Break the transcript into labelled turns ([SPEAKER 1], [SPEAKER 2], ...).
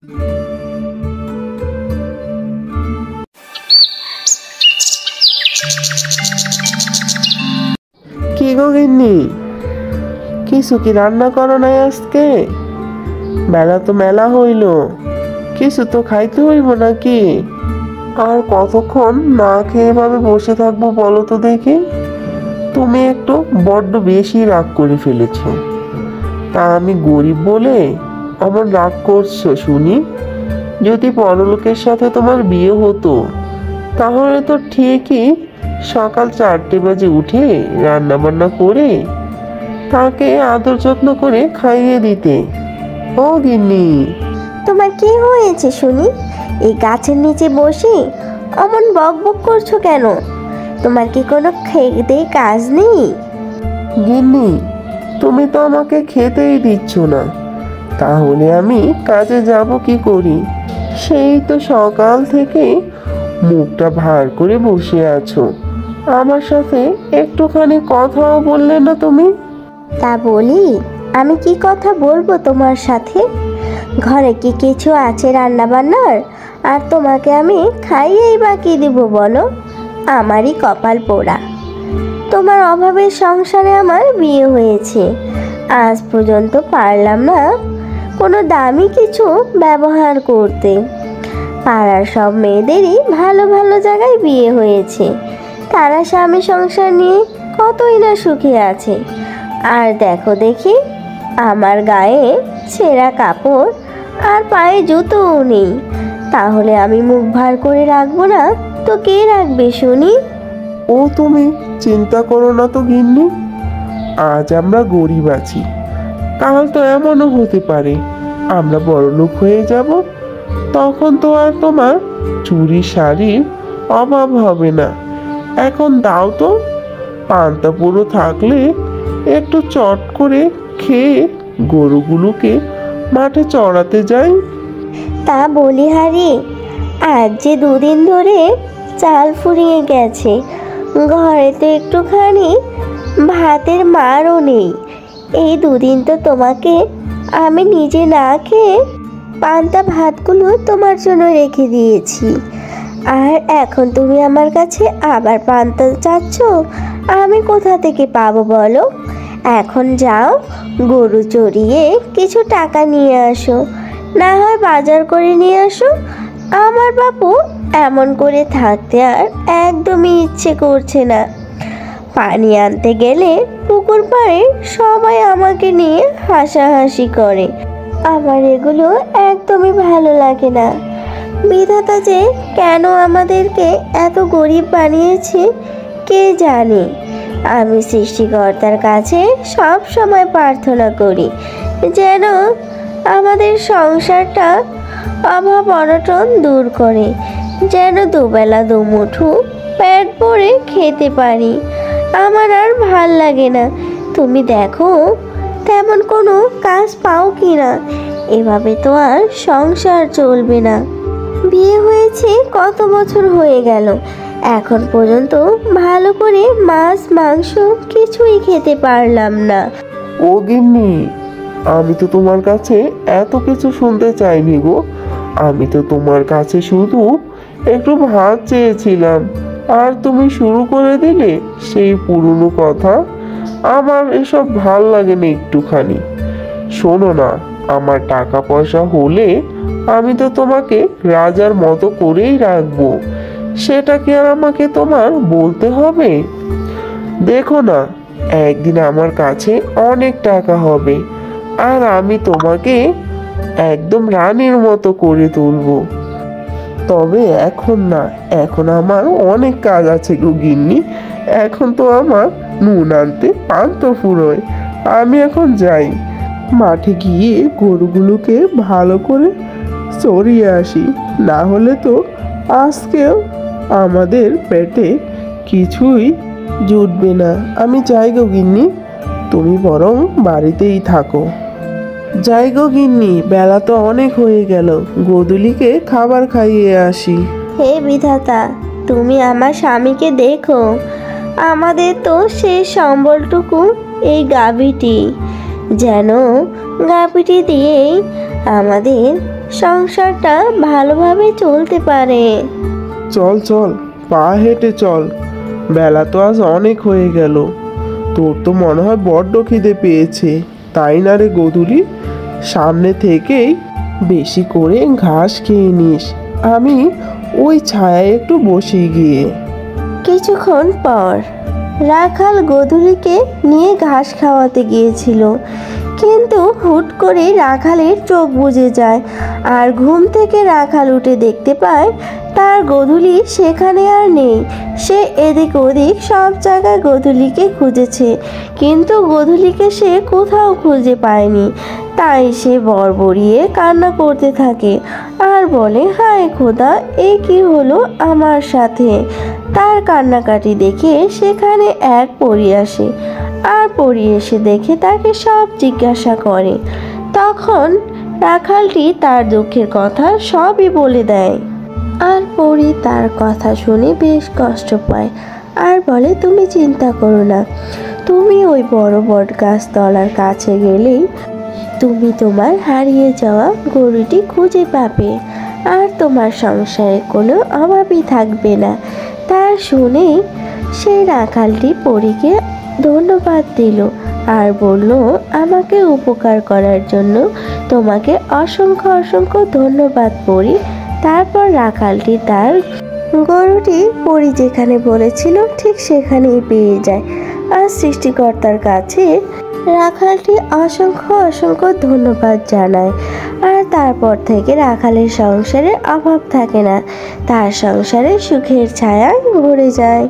[SPEAKER 1] কি গো গিন্নি, কিছু কি রান্না করো নাই আজকে? বেলা তো মেলা হইল, কিছু তো খাইতে হইব নাকি? আর কতক্ষণ না খেয়ে ভাবে বসে থাকবো বলো তো দেখি? তুমি একটু বড্ড বেশি রাগ করে ফেলেছ। তা আমি গরিব বলে আমার রাগ করছো শুনি? যদি বড়লোকের সাথে তোমার বিয়ে হতো তাহলে তো ঠিকই সকাল 4টে বাজে উঠে রান্না বান্না করে তাকে আদর যত্ন করে খাইয়ে দিতে। ও গিন্নি,
[SPEAKER 2] তোমার কি হয়েছে শুনি? এই গাছের নিচে বসে অমন বক বক করছো কেন? তোমার কি কোনো খেতে কাজ নেই?
[SPEAKER 1] গিন্নি, তুমি তো আমাকে খেতেই দিচ্ছ না, তাহলে আমি কাজে যাব কি করি? সেই তো সকাল থেকে মুখটা ভার করে বসে আছো, আমার সাথে একটুখানি কথাও বললে না তুমি।
[SPEAKER 2] তা বলি, আমি কি কথা বলবো তোমার সাথে? ঘরে কি কিছু আছে রান্না বান্নার? আর তোমাকে আমি খাইয়েই বা কি দিব বলো? আমারই কপাল পোড়া। তোমার অভাবের সংসারে আমার বিয়ে হয়েছে, আজ পর্যন্ত পারলাম না কোনো দামি কিছু ব্যবহার করতে। পাড়ার সব মেয়েদেরই ভালো ভালো জায়গায় বিয়ে হয়েছে, তারা স্বামী সংসার নিয়ে কতই না সুখী আছে। আর দেখো দেখি, আমার গায়ে ছেঁড়া কাপড় আর পায়ে জুতোও নেই। তাহলে আমি মুখ ভার করে রাখবো না তো কে রাখবে শুনি?
[SPEAKER 1] ও তুমি চিন্তা করো না তো গিন্নি, আজ আমরা গরিব আছি, কাল তো এমনও হতে পারে আমরা বড়লোক হয়ে যাব। তখন তো আর তোমার চুরি শাড়ির অভাব হবে না। এখন দাও তো, পান্তা পুরো থাকলে একটু চট করে খেয়ে গরুগুলোকে মাঠে চড়াতে যাই।
[SPEAKER 2] তা বলি হারি, আজ যে দুদিন ধরে চাল ফুরিয়ে গেছে, ঘরে তো একটুখানি ভাতের মারও নেই। এই দুদিন তো তোমাকে আমি নিজে না খেয়ে পান্তা ভাতগুলো তোমার জন্য রেখে দিয়েছি, আর এখন তুমি আমার কাছে আবার পান্তা চাচ্ছ? আমি কোথা থেকে পাবো বলো? এখন যাও, গরু চড়িয়ে কিছু টাকা নিয়ে আসো, না হয় বাজার করে নিয়ে আসো। আমার বাপু এমন করে থাকতে আর একদমই ইচ্ছে করছে না। পানি আনতে গেলে পুকুর পাড়ে সবাই আমাকে নিয়ে হাসাহাসি করে। আমার এগুলো একদমই ভালো লাগে না। বিধাতা যে কেন আমাদেরকে এত গরিব বানিয়েছে কে জানে। আমি সৃষ্টিকর্তার কাছে সব সময় প্রার্থনা করি যেন আমাদের সংসারটা অভাব অনটন দূর করে, যেন দুবেলা দুমুঠো পেট ভরে খেতে পারি। আমার আর ভাল লাগে না। তুমি দেখো তেমন কোনো কাজ পাও কি না, এভাবে তো আর সংসার চলবে না। বিয়ে হয়েছে কত বছর হয়ে গেল, এখন পর্যন্ত ভালো করে মাছ মাংস কিছুই খেতে পারলাম না।
[SPEAKER 1] ও গিন্নি, আমি তো তোমার কাছে এত কিছু শুনতে চাইনি গো। আমি তো তোমার কাছে শুধু একটু ভাত চেয়েছিলাম, আর তুমি শুরু করে দিলে সেই পুরনো কথা। আমার এসব ভাল লাগে না একটুখানি। শোনো না, আমার টাকা পয়সা হলে আমি তো তোমাকে রাজার মতো করেই রাখবো, সেটা কি আর আমাকে তোমার বলতে হবে? দেখো না, একদিন আমার কাছে অনেক টাকা হবে, আর আমি তোমাকে একদম রানীর মতো করে তুলবো। তবে এখন না, এখন আমার অনেক কাজ আছে গো গিন্নি। এখন তো আমার নুন আনতে পান্তা ফুরোয়। আমি এখন যাই, মাঠে গিয়ে গরুগুলোকে ভালো করে চড়িয়ে আসি, না হলে তো আজকেও আমাদের পেটে কিছুই জুটবে না। আমি যাই গো গিন্নি, তুমি বরং বাড়িতেই থাকো। যাই গো গিন্নি, বেলা তো অনেক হয়ে গেল, গোদুলিকে খাবার খাইয়ে আসি।
[SPEAKER 2] হে বিধাতা, তুমি আমার স্বামীকে দেখো। আমাদের তো সেই সম্বলটুকু এই গাভীটি, যেন গাভীটি দিয়েই আমাদের সংসারটা ভালোভাবে চলতে পারে।
[SPEAKER 1] চল চল, পা হেঁটে চল, বেলা তো আজ অনেক হয়ে গেল। তোর তো মনে হয় বড্ড খিদে পেয়েছে, তাই না রে গোধূলি? সামনে থেকেই বেশি করে ঘাস খেয়ে নিস, আমি ওই ছায়ায় একটু বসি গিয়ে।
[SPEAKER 2] কিছুক্ষণ পর রাখাল গোধূলিকে নিয়ে ঘাস খাওয়াতে গিয়েছিল, কিন্তু হুট করে রাখালের চোখ বুজে যায়। আর ঘুম থেকে রাখাল উঠে দেখতে পায় তার গোধূলি সেখানে আর নেই। সে এদিক ওদিক সব জায়গায় গোধূলিকে খুঁজেছে, কিন্তু গোধূলিকে সে কোথাও খুঁজে পায়নি। তাই সে বড়বড়িয়ে কান্না করতে থাকে আর বলে, হায় খোদা, এ কি হলো আমার সাথে। তার কান্নাকাটি দেখে সেখানে এক পরী আসে, আর পরী এসে দেখে তাকে সব জিজ্ঞাসা করে। তখন রাখালটি তার দুঃখের কথা সবই বলে দেয়। আর পরী তার কথা শুনে বেশ কষ্ট পায় আর বলে, তুমি চিন্তা করো না, তুমি ওই বড় বট গাছ তলার কাছে গেলেই তুমি তোমার হারিয়ে যাওয়া গরুটি খুঁজে পাবে, আর তোমার সংসারে কোনো অভাবই থাকবে না। তার শুনেই সেই রাখালটি পরীকে ধন্যবাদ দিল আর বলল, আমাকে উপকার করার জন্য তোমাকে অসংখ্য অসংখ্য ধন্যবাদ পরী। তারপর রাখালটি তার গরুটি পরী যেখানে বলেছিল ঠিক সেখানেই পেয়ে যায়। আর সৃষ্টিকর্তার কাছে রাখালটি অসংখ্য অসংখ্য ধন্যবাদ জানায়। আর তারপর থেকে রাখালের সংসারে অভাব থাকে না, তার সংসারে সুখের ছায়ায় ভরে যায়।